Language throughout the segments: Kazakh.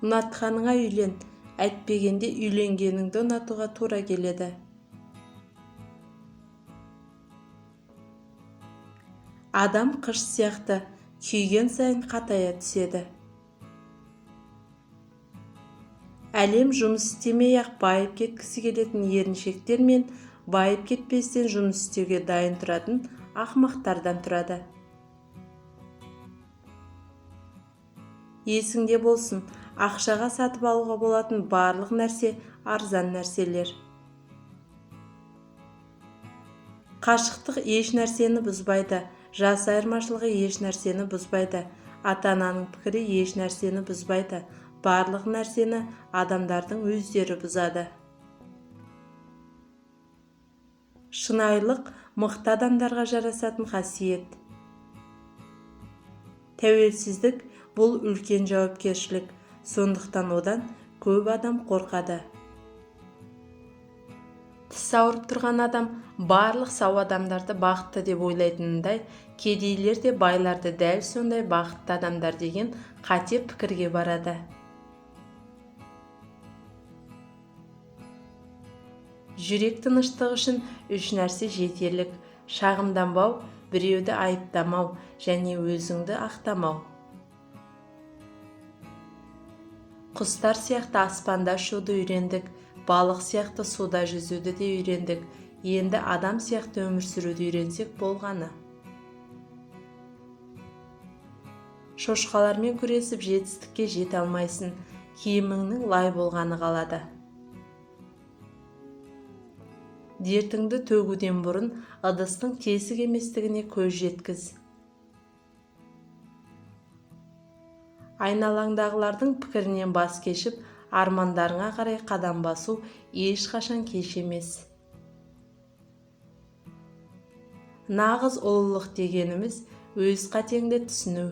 Ұнатқаныңа үйлен, әйтпегенде үйленгеніңді ұнатуға тура келеді. Адам қыш сияқты, күйген сайын қатая түседі. Әлем жұмыс істемей-ақ байып кеткісі келетін еріншектер мен байып кетпестен жұмыс істеуге дайын тұратын ақымақтардан тұрады. Есіңде болсын, ақшаға сатып алуға болатын барлық нәрсе арзан нәрселер. Қашықтық еш нәрсені бұзбайды, жас айырмашылығы еш нәрсені бұзбайды, ата-ананың пікірі еш нәрсені бұзбайды, барлық нәрсені адамдардың өздері бұзады. Шынайылық мықты адамдарға жарасатын қасиет. Тәуелсіздік бұл үлкен жауапкершілік, сондықтан одан көп адам қорқады. Тіс ауырып тұрған адам барлық сау адамдарды бақытты деп ойлайтынындай, кедейлер де байларды дәл сондай бақытты адамдар деген қате пікірге барады. Жүрек тыныштығы үшін 3 нәрсе жетерлік: шағымданбау, біреуді айыптамау және өзіңді ақтамау. Құстар сияқты аспанда ұшуды үйрендік, балық сияқты суда жүзуді де үйрендік, енді адам сияқты өмір сүруді үйренсек болғаны. Шошқалармен күресіп жетістікке жете алмайсың, киіміңнің лай болғаны қалады. Дертіңді төгуден бұрын ыдыстың тесік еместігіне көз жеткіз. Айналаңдағылардың пікірінен бас кешіп, армандарыңа қарай қадам басу ешқашан кеш емес. Нағыз ұлылық дегеніміз өз қатеңді түсіну.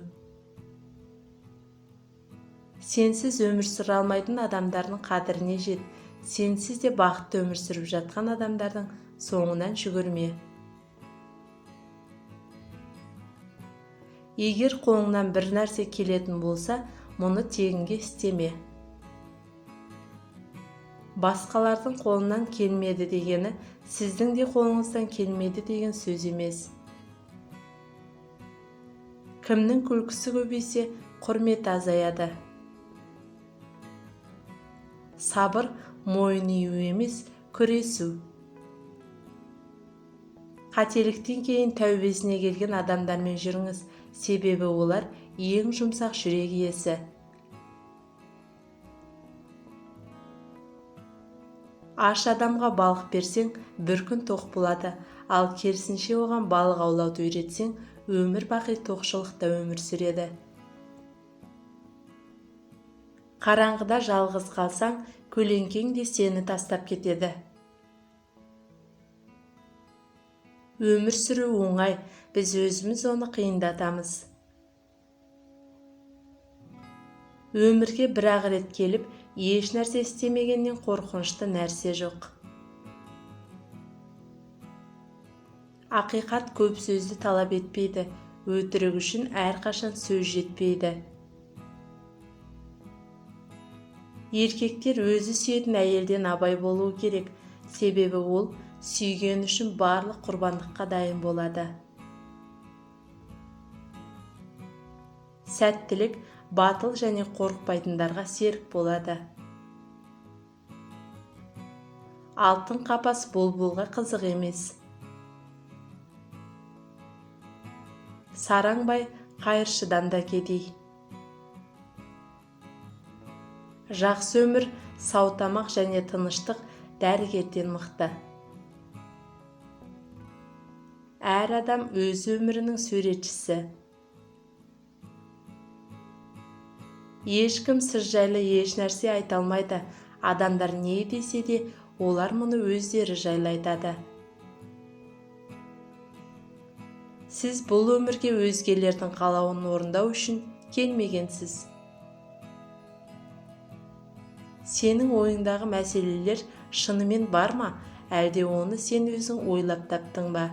Сенсіз өмір сүре алмайтын адамдардың қадіріне жет. Сенсіз де бақытты өмір сүріп жатқан адамдардың соңынан жүгірме. Егер қолыңнан бір нәрсе келетін болса, мұны тегінге істеме. Басқалардың қолынан келмеді дегені, сіздің де қолыңыздан келмейді деген сөз емес. Кімнің күлкісі көбейсе, құрметі азаяды. Сабыр мойын ию емес, күресу. Қателіктен кейін тәубесіне келген адамдармен жүріңіз, себебі олар ең жұмсақ жүрек иесі. Аш адамға балық берсең, бір күн тоқ болады, ал керісінше оған балық аулауды үйретсең, өмір бақи тоқшылықта өмір сүреді. Қараңғыда жалғыз қалсаң, көлеңкең де сені тастап кетеді. Өмір сүру оңай, біз өзіміз оны қиындатамыз. Өмірге бір-ақ рет келіп, еш нәрсе істемегеннен қорқынышты нәрсе жоқ. Ақиқат көп сөзді талап етпейді, өтірік үшін әрқашан сөз жетпейді. Еркектер өзі сүйетін әйелден абай болуы керек, себебі ол сүйген үшін барлық құрбандыққа дайын болады. Сәттілік батыл және қорықпайтындарға серік болады. Алтын қапас бұлбұлға қызық емес. Сараңбай қайыршыдан да кедей. Жақсы өмір, сау тамақ және тыныштық дәрігерден мықты. Әр адам өз өмірінің суретшісі. Ешкім сіз жайлы еш нәрсе айта алмайды. Адамдар не десе де, олар мұны өздері жайлы айтады. Сіз бұл өмірге өзгелердің қалауын орындау үшін келмегенсіз. Сенің ойыңдағы мәселелер шынымен бар ма, әлде оны сен өзің ойлап таптың ба?